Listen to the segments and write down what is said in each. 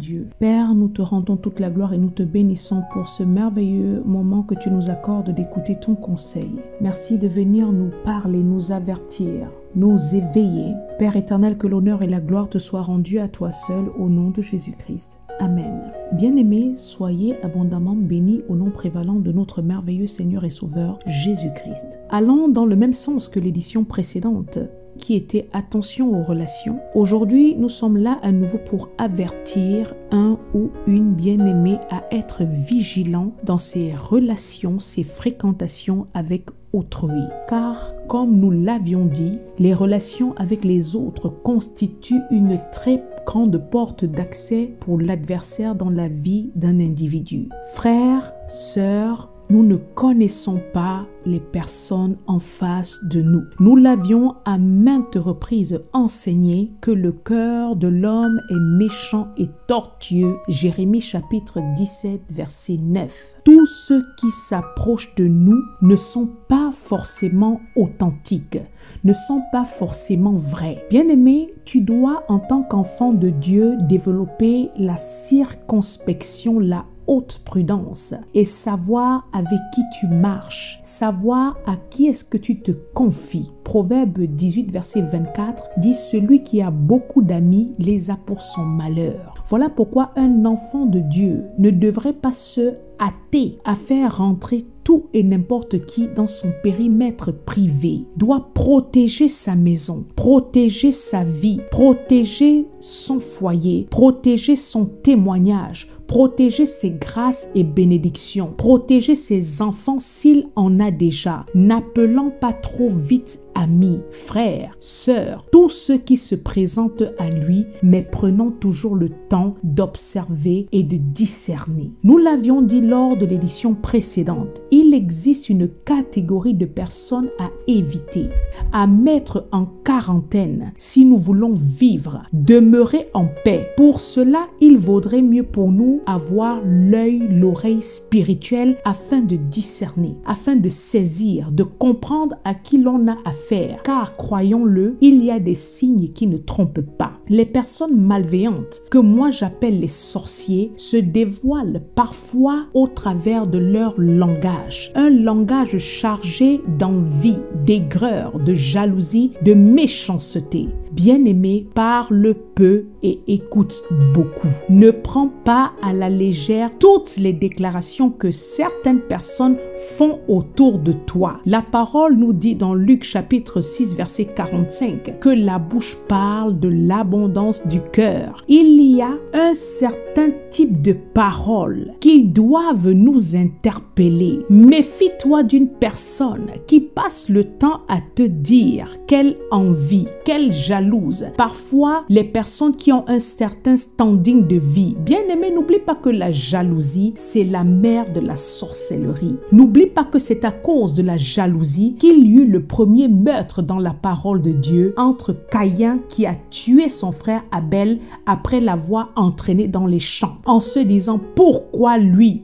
Dieu. Père, nous te rendons toute la gloire et nous te bénissons pour ce merveilleux moment que tu nous accordes d'écouter ton conseil. Merci de venir nous parler, nous avertir, nous éveiller. Père éternel, que l'honneur et la gloire te soient rendus à toi seul au nom de Jésus-Christ. Amen. Bien-aimés, soyez abondamment bénis au nom prévalant de notre merveilleux Seigneur et Sauveur Jésus-Christ. Allons dans le même sens que l'édition précédente, qui était attention aux relations. Aujourd'hui, nous sommes là à nouveau pour avertir un ou une bien-aimée à être vigilant dans ses relations, ses fréquentations avec autrui. Car, comme nous l'avions dit, les relations avec les autres constituent une très grande porte d'accès pour l'adversaire dans la vie d'un individu. Frères, sœurs, nous ne connaissons pas les personnes en face de nous. Nous l'avions à maintes reprises enseigné que le cœur de l'homme est méchant et tortueux. Jérémie chapitre 17 verset 9. Tous ceux qui s'approchent de nous ne sont pas forcément authentiques, ne sont pas forcément vrais. Bien-aimé, tu dois en tant qu'enfant de Dieu développer la circonspection, la haute prudence et savoir avec qui tu marches, savoir à qui est-ce que tu te confies. Proverbe 18 verset 24 dit: celui qui a beaucoup d'amis les a pour son malheur. Voilà pourquoi un enfant de Dieu ne devrait pas se hâter à faire rentrer tout et n'importe qui dans son périmètre privé. Doit protéger sa maison, protéger sa vie, protéger son foyer, protéger son témoignage, protéger ses grâces et bénédictions, protéger ses enfants s'il en a déjà, n'appelant pas trop vite amis, frères, sœurs, tous ceux qui se présentent à lui, mais prenons toujours le temps d'observer et de discerner. Nous l'avions dit lors de l'édition précédente, il existe une catégorie de personnes à éviter, à mettre en quarantaine si nous voulons vivre, demeurer en paix. Pour cela, il vaudrait mieux pour nous avoir l'œil, l'oreille spirituelle afin de discerner, afin de saisir, de comprendre à qui l'on a affaire. Car croyons-le, il y a des signes qui ne trompent pas. Les personnes malveillantes, que moi j'appelle les sorciers, se dévoilent parfois au travers de leur langage. Un langage chargé d'envie, d'aigreur, de jalousie, de méchanceté. Bien-aimé, parle peu et écoute beaucoup. Ne prends pas à la légère toutes les déclarations que certaines personnes font autour de toi. La parole nous dit dans Luc chapitre 6 verset 45 que la bouche parle de l'abondance du cœur. Il y a un certain type de paroles qui doivent nous interpeller. Méfie-toi d'une personne qui passe le temps à te dire qu'elle envie, qu'elle jalouse. Parfois, les personnes qui ont un certain standing de vie. Bien-aimé, n'oublie pas que la jalousie, c'est la mère de la sorcellerie. N'oublie pas que c'est à cause de la jalousie qu'il y eut le premier meurtre dans la parole de Dieu entre Caïn qui a tué son frère Abel après l'avoir entraîné dans les champs en se disant pourquoi lui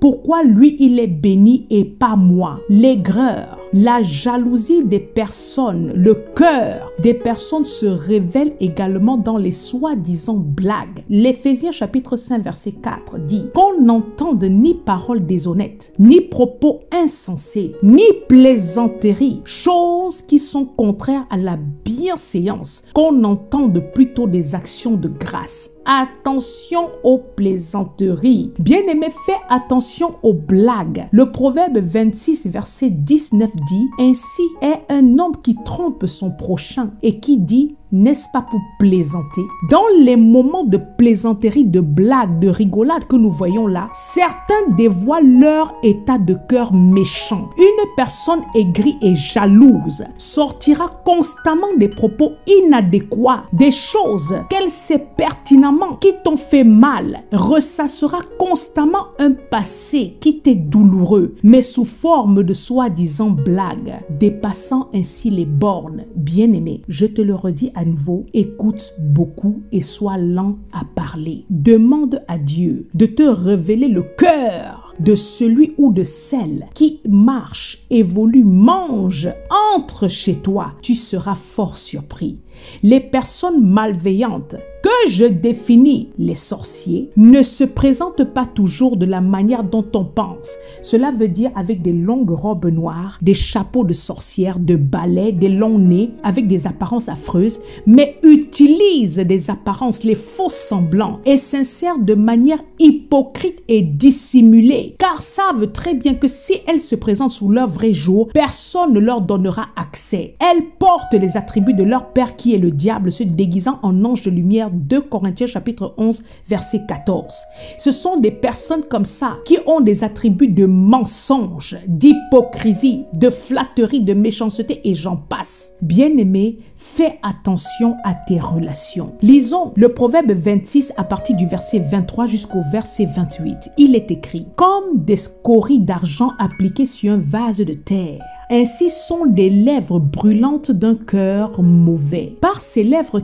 il est béni et pas moi. L'aigreur, la jalousie des personnes, le cœur des personnes se révèle également dans les soi-disant blagues. L'Éphésiens chapitre 5 verset 4 dit qu'on n'entende ni paroles déshonnêtes, ni propos insensés, ni plaisanteries, choses qui sont contraires à la bienséance, qu'on entende plutôt des actions de grâce. Attention aux plaisanteries. Bien-aimé, fais attention aux blagues. Le proverbe 26 verset 19 dit: ainsi est un homme qui trompe son prochain et qui dit: n'est-ce pas pour plaisanter? Dans les moments de plaisanterie, de blague, de rigolade que nous voyons là, certains dévoilent leur état de cœur méchant. Une personne aigrie et jalouse sortira constamment des propos inadéquats, des choses qu'elle sait pertinemment qui t'ont fait mal, ressassera constamment un passé qui t'est douloureux, mais sous forme de soi-disant blague, dépassant ainsi les bornes. Bien-aimé, je te le redis à nouveau, écoute beaucoup et sois lent à parler. Demande à Dieu de te révéler le cœur de celui ou de celle qui marche, évolue, mange, entre chez toi. Tu seras fort surpris. Les personnes malveillantes que je définis, les sorciers, ne se présentent pas toujours de la manière dont on pense. Cela veut dire avec des longues robes noires, des chapeaux de sorcières, de balais, des longs nez, avec des apparences affreuses, mais utilisent des apparences, les faux semblants, et s'insèrent de manière hypocrite et dissimulée, car savent très bien que si elles se présentent sous leur vrai jour, personne ne leur donnera accès. Elles portent les attributs de leur père qui est le diable, se déguisant en ange de lumière. 2 Corinthiens chapitre 11 verset 14. Ce sont des personnes comme ça qui ont des attributs de mensonge, d'hypocrisie, de flatterie, de méchanceté et j'en passe. Bien-aimé, fais attention à tes relations. Lisons le proverbe 26 à partir du verset 23 jusqu'au verset 28. Il est écrit: comme des scories d'argent appliquées sur un vase de terre, ainsi sont des lèvres brûlantes d'un cœur mauvais. Par ses lèvres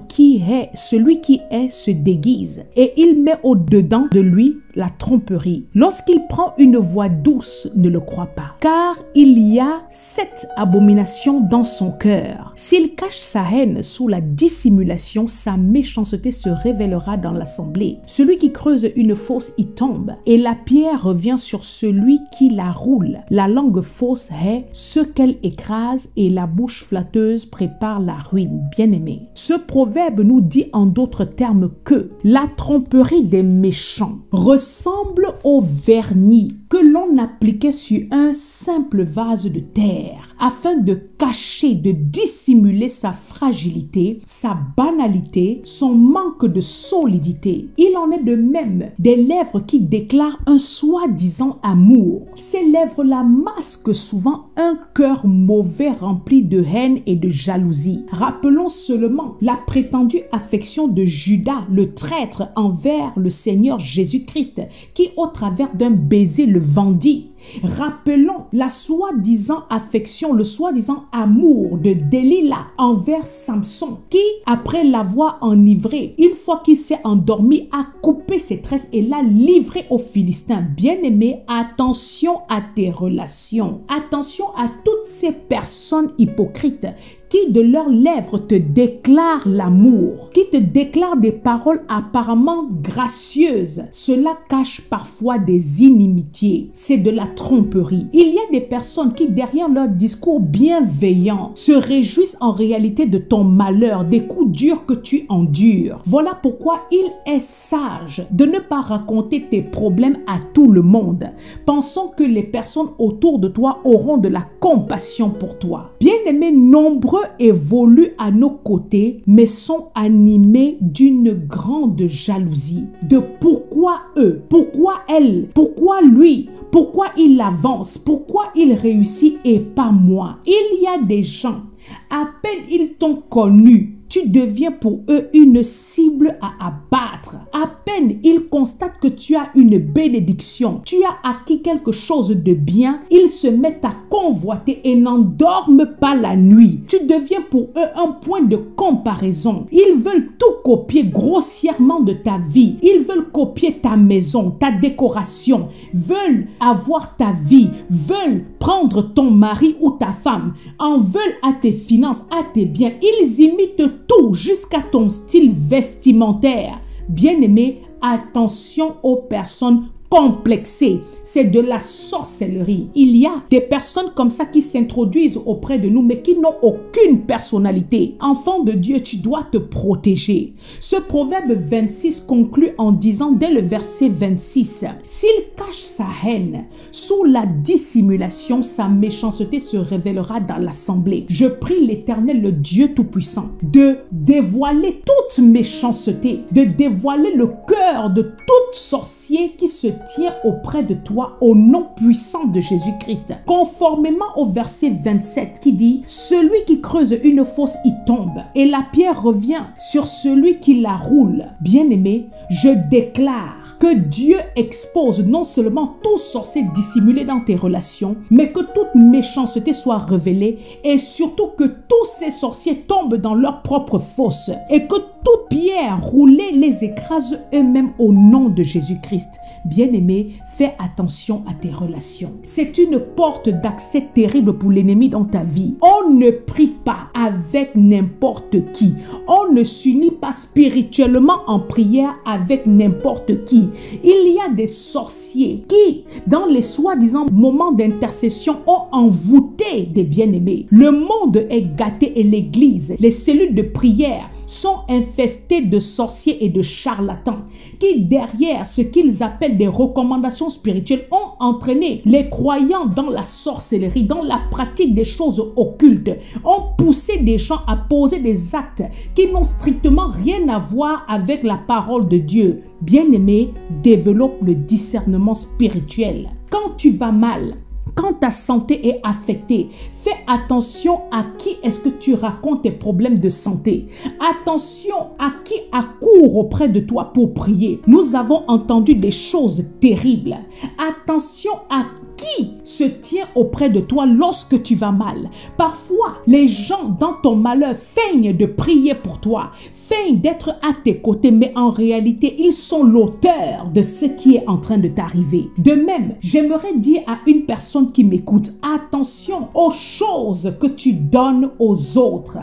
celui qui est se déguise, et il met au-dedans de lui la tromperie. Lorsqu'il prend une voix douce, ne le crois pas, car il y a 7 abominations dans son cœur. S'il cache sa haine sous la dissimulation, sa méchanceté se révélera dans l'assemblée. Celui qui creuse une fosse y tombe, et la pierre revient sur celui qui la roule. La langue fausse hait ce qu'elle écrase, et la bouche flatteuse prépare la ruine. Bien-aimé, ce proverbe nous dit en d'autres termes que la tromperie des méchants ressemble au vernis que l'on appliquait sur un simple vase de terre afin de cacher, de dissimuler sa fragilité, sa banalité, son manque de solidité. Il en est de même des lèvres qui déclarent un soi-disant amour. Ces lèvres-là masquent souvent un cœur mauvais rempli de haine et de jalousie. Rappelons seulement la prétendue affection de Judas, le traître, envers le Seigneur Jésus-Christ, qui au travers d'un baiser le vendit. Rappelons la soi-disant affection, le soi-disant amour de Delilah envers Samson, qui, après l'avoir enivré, une fois qu'il s'est endormi, a coupé ses tresses et l'a livré aux Philistins. Bien-aimé, attention à tes relations. Attention à toutes ces personnes hypocrites qui de leurs lèvres te déclarent l'amour, qui te déclarent des paroles apparemment gracieuses. Cela cache parfois des inimitiés. C'est de la tromperie. Il y a des personnes qui, derrière leur discours bienveillant, se réjouissent en réalité de ton malheur, des coups durs que tu endures. Voilà pourquoi il est sage de ne pas raconter tes problèmes à tout le monde. Pensons que les personnes autour de toi auront de la compassion pour toi. Bien-aimés, nombreux évoluent à nos côtés, mais sont animés d'une grande jalousie. De pourquoi eux, pourquoi elle, pourquoi lui, pourquoi il avance, pourquoi il réussit et pas moi. Il y a des gens, à peine ils t'ont connu, tu deviens pour eux une cible à abattre. À peine ils constatent que tu as une bénédiction, tu as acquis quelque chose de bien, ils se mettent à convoiter et n'endorment pas la nuit. Tu deviens pour eux un point de comparaison. Ils veulent tout copier grossièrement de ta vie. Ils veulent copier ta maison, ta décoration, veulent avoir ta vie, veulent prendre ton mari ou ta femme, en veulent à tes finances, à tes biens. Ils imitent tout jusqu'à ton style vestimentaire. Bien-aimé, attention aux personnes complexées. C'est de la sorcellerie. Il y a des personnes comme ça qui s'introduisent auprès de nous mais qui n'ont aucune personnalité. Enfant de Dieu, tu dois te protéger. Ce proverbe 26 conclut en disant dès le verset 26, « S'il cache sa haine sous la dissimulation, sa méchanceté se révélera dans l'assemblée. Je prie l'Éternel, le Dieu Tout-Puissant, de dévoiler toute méchanceté, de dévoiler le cœur de tout sorcier qui se tient auprès de toi au nom puissant de Jésus-Christ. » Conformément au verset 27 qui dit « Celui qui creuse une fosse y tombe, et la pierre revient sur celui qui la roule. » Bien-aimé, je déclare que Dieu expose non seulement tout sorcier dissimulé dans tes relations, mais que toute méchanceté soit révélée et surtout que tous ces sorciers tombent dans leur propre fosse et que toute pierre roulée les écrase eux-mêmes au nom de Jésus-Christ. Bien-aimé, fais attention à tes relations. C'est une porte d'accès terrible pour l'ennemi dans ta vie. On ne prie pas avec n'importe qui. On ne s'unit pas spirituellement en prière avec n'importe qui. Il y a des sorciers qui, dans les soi-disant moments d'intercession, ont envoûté des bien-aimés. Le monde est gâté et l'église, les cellules de prière sont infestées de sorciers et de charlatans qui, derrière ce qu'ils appellent des recommandations spirituelles, ont entraîné les croyants dans la sorcellerie, dans la pratique des choses occultes, ont poussé des gens à poser des actes qui n'ont strictement rien à voir avec la parole de Dieu. Bien-aimé, développe le discernement spirituel. Quand tu vas mal, quand ta santé est affectée, fais attention à qui est-ce que tu racontes tes problèmes de santé. Attention à qui accourt auprès de toi pour prier. Nous avons entendu des choses terribles. Attention à qui se tient auprès de toi lorsque tu vas mal. Parfois, les gens dans ton malheur feignent de prier pour toi, feignent d'être à tes côtés, mais en réalité, ils sont l'auteur de ce qui est en train de t'arriver. De même, j'aimerais dire à une personne qui m'écoute, attention aux choses que tu donnes aux autres.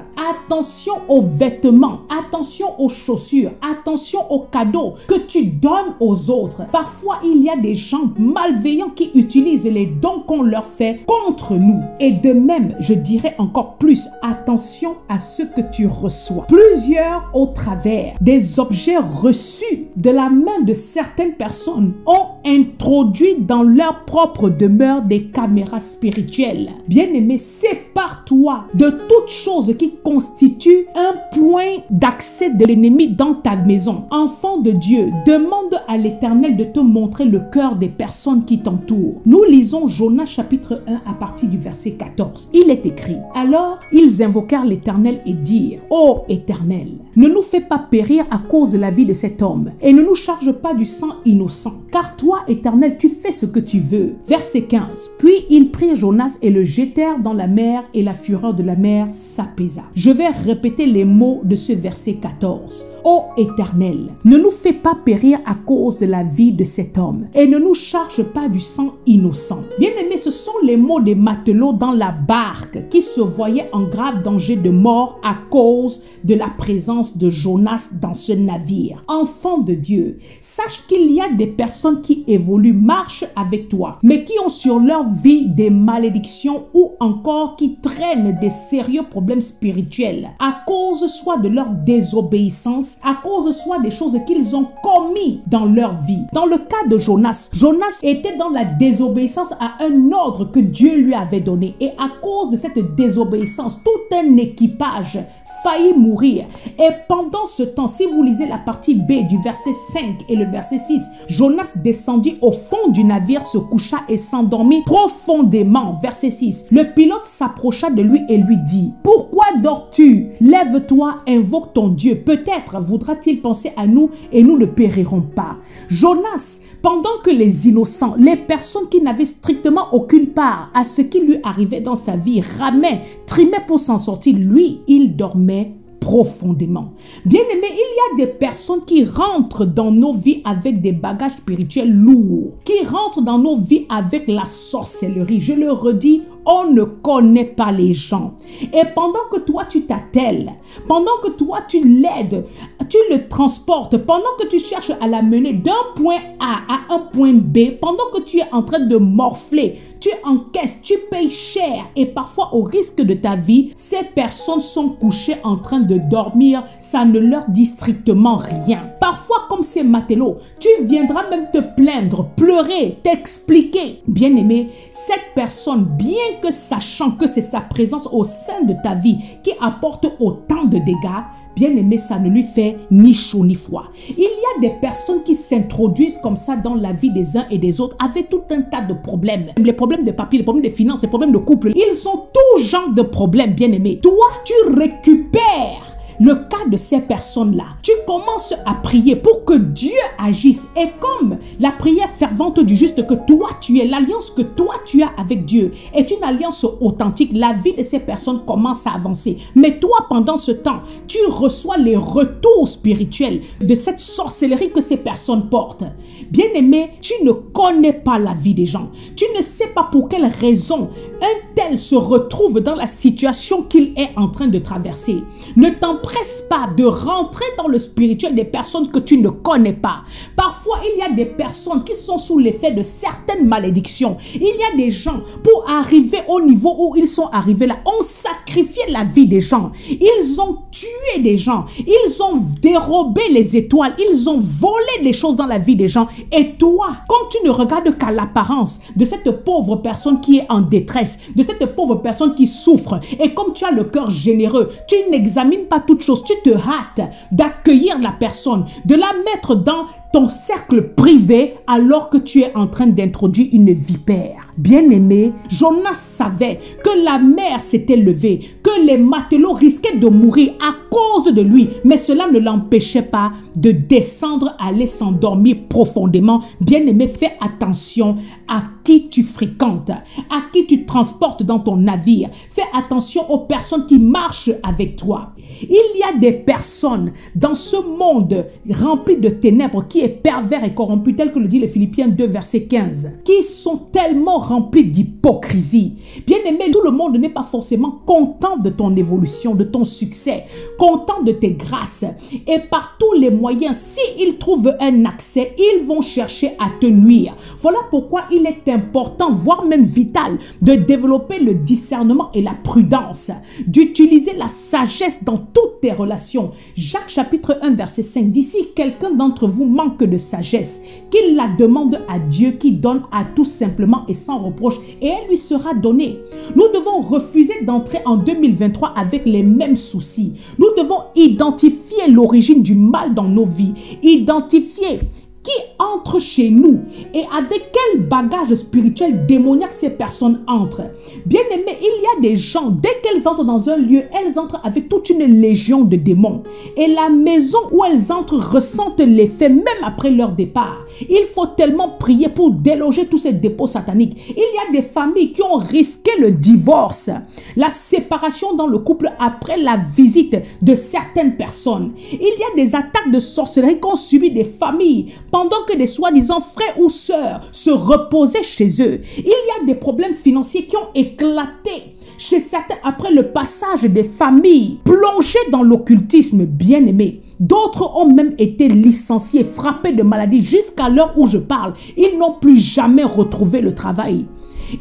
Attention aux vêtements, attention aux chaussures, attention aux cadeaux que tu donnes aux autres. Parfois, il y a des gens malveillants qui utilisent les dons qu'on leur fait contre nous. Et de même, je dirais encore plus, attention à ce que tu reçois. Plusieurs, au travers des objets reçus de la main de certaines personnes, ont introduit dans leur propre demeure des caméras spirituelles. Bien-aimé, sépare-toi de toute chose qui constitue un point d'accès de l'ennemi dans ta maison. Enfant de Dieu, demande à l'Éternel de te montrer le cœur des personnes qui t'entourent. Nous lisons Jonas chapitre 1 à partir du verset 14. Il est écrit: alors ils invoquèrent l'Éternel et dirent: ô Éternel, ne nous fais pas périr à cause de la vie de cet homme et ne nous charge pas du sang innocent, car toi, Éternel, tu fais ce que tu veux. Verset 15. Puis ils prirent Jonas et le jetèrent dans la mer, et la fureur de la mer s'apaisa. Je vais répéter les mots de ce verset 14. Ô Éternel, ne nous fais pas périr à cause de la vie de cet homme et ne nous charge pas du sang innocent. Bien-aimés, ce sont les mots des matelots dans la barque qui se voyaient en grave danger de mort à cause de la présence de Jonas dans ce navire. Enfant de Dieu, sache qu'il y a des personnes qui évoluent, marchent avec toi, mais qui ont sur leur vie des malédictions ou encore qui traînent des sérieux problèmes spirituels à cause soit de leur désobéissance, à cause soit des choses qu'ils ont commis dans leur vie. Dans le cas de Jonas, Jonas était dans la désobéissance à un ordre que Dieu lui avait donné, et à cause de cette désobéissance, tout un équipage faillit mourir. Et pendant ce temps, si vous lisez la partie B du verset 5 et le verset 6, Jonas descendit au fond du navire, se coucha et s'endormit profondément. Verset 6, le pilote s'approcha de lui et lui dit: pourquoi dors-tu? Lève-toi, invoque ton Dieu. Peut-être voudra-t-il penser à nous et nous ne périrons pas. Jonas, pendant que les innocents, les personnes qui n'avaient strictement aucune part à ce qui lui arrivait dans sa vie, ramaient, trimaient pour s'en sortir, lui, il dormait profondément. Bien-aimé, il y a des personnes qui rentrent dans nos vies avec des bagages spirituels lourds, qui rentrent dans nos vies avec la sorcellerie. Je le redis, on ne connaît pas les gens. Et pendant que toi, tu t'attelles, pendant que toi, tu l'aides, tu le transportes, pendant que tu cherches à l'amener d'un point A à un point B, pendant que tu es en train de morfler, tu encaisses, tu payes cher et parfois au risque de ta vie, ces personnes sont couchées en train de dormir, ça ne leur dit strictement rien. Parfois, comme ces matelots, tu viendras même te plaindre, pleurer, t'expliquer. Bien-aimé, cette personne, bien que sachant que c'est sa présence au sein de ta vie qui apporte autant de dégâts, bien-aimé, ça ne lui fait ni chaud ni froid. Il y a des personnes qui s'introduisent comme ça dans la vie des uns et des autres avec tout un tas de problèmes. Les problèmes de papier, les problèmes de finances, les problèmes de couple. Ils ont tout genre de problèmes, bien-aimé. Toi, tu récupères le cas de ces personnes-là, tu commences à prier pour que Dieu agisse. Et comme la prière fervente du juste que toi tu es, l'alliance que toi tu as avec Dieu est une alliance authentique, la vie de ces personnes commence à avancer. Mais toi, pendant ce temps, tu reçois les retours spirituels de cette sorcellerie que ces personnes portent. Bien-aimé, tu ne connais pas la vie des gens. Tu ne sais pas pour quelle raison un tel se retrouve dans la situation qu'il est en train de traverser. Ne t'empresse pas de rentrer dans le spirituel des personnes que tu ne connais pas. Parfois, il y a des personnes qui sont sous l'effet de certaines malédictions. Il y a des gens, pour arriver au niveau où ils sont arrivés là, ont sacrifié la vie des gens. Ils ont tué des gens. Ils ont dérobé les étoiles. Ils ont volé des choses dans la vie des gens. Et toi, comme tu ne regardes qu'à l'apparence de cette pauvre personne qui est en détresse, de cette pauvre personne qui souffre, et comme tu as le cœur généreux, tu n'examines pas toute chose, tu te hâtes d'accueillir la personne, de la mettre dans ton cercle privé alors que tu es en train d'introduire une vipère. Bien-aimé, Jonas savait que la mer s'était levée, que les matelots risquaient de mourir à cause de lui, mais cela ne l'empêchait pas de descendre, aller s'endormir profondément. Bien-aimé, fais attention à qui tu fréquentes, à qui tu transportes dans ton navire. Fais attention aux personnes qui marchent avec toi. Il y a des personnes dans ce monde rempli de ténèbres qui est pervers et corrompu, tel que le dit le Philippiens 2 verset 15, qui sont tellement remplis d'hypocrisie. Bien-aimé, tout le monde n'est pas forcément content de ton évolution, de ton succès, content de tes grâces. Et par tous les moyens, s'ils trouvent un accès, ils vont chercher à te nuire. Voilà pourquoi il est important, voire même vital, de développer le discernement et la prudence, d'utiliser la sagesse dans toutes tes relations. Jacques chapitre 1 verset 5 dit: si quelqu'un d'entre vous manque de sagesse, qu'il la demande à Dieu qui donne à tous simplement et sans reproche, et elle lui sera donnée. Nous devons refuser d'entrer en 2023 avec les mêmes soucis. Nous devons identifier l'origine du mal dans nos vies, identifier qui entre chez nous et avec quel bagage spirituel démoniaque ces personnes entrent. Bien aimé, il y a des gens, dès qu'elles entrent dans un lieu, elles entrent avec toute une légion de démons. Et la maison où elles entrent ressentent l'effet même après leur départ. Il faut tellement prier pour déloger tous ces dépôts sataniques. Il y a des familles qui ont risqué le divorce, la séparation dans le couple après la visite de certaines personnes. Il y a des attaques de sorcellerie qu'ont subi des familles pendant que des soi-disant frères ou sœurs se reposaient chez eux. Il y a des problèmes financiers qui ont éclaté chez certains après le passage des familles plongées dans l'occultisme, bien aimé. D'autres ont même été licenciés, frappés de maladies jusqu'à l'heure où je parle. Ils n'ont plus jamais retrouvé le travail.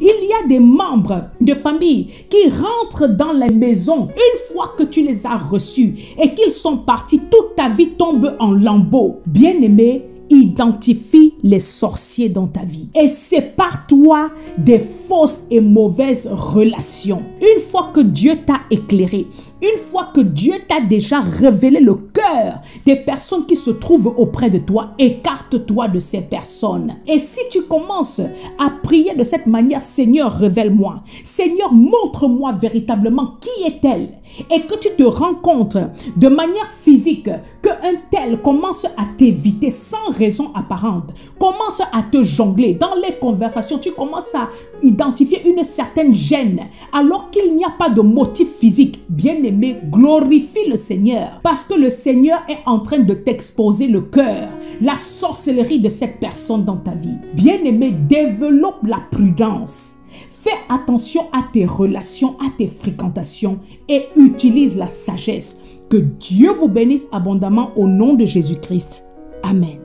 Il y a des membres de famille qui rentrent dans les maisons une fois que tu les as reçus et qu'ils sont partis, toute ta vie tombe en lambeaux. Bien aimé, identifie les sorciers dans ta vie et sépare-toi des fausses et mauvaises relations. Une fois que Dieu t'a éclairé, une fois que Dieu t'a déjà révélé le cœur des personnes qui se trouvent auprès de toi, écarte-toi de ces personnes. Et si tu commences à prier de cette manière: Seigneur, révèle-moi, Seigneur, montre-moi véritablement qui est-elle, et que tu te rends compte de manière physique qu'un tel commence à t'éviter sans raison apparente, commence à te jongler dans les conversations, tu commences à identifier une certaine gêne alors qu'il n'y a pas de motif physique. Bien aimé, glorifie le Seigneur parce que le Seigneur est en train de t'exposer le cœur, la sorcellerie de cette personne dans ta vie. Bien aimé, développe la prudence. Fais attention à tes relations, à tes fréquentations et utilise la sagesse. Que Dieu vous bénisse abondamment au nom de Jésus-Christ. Amen.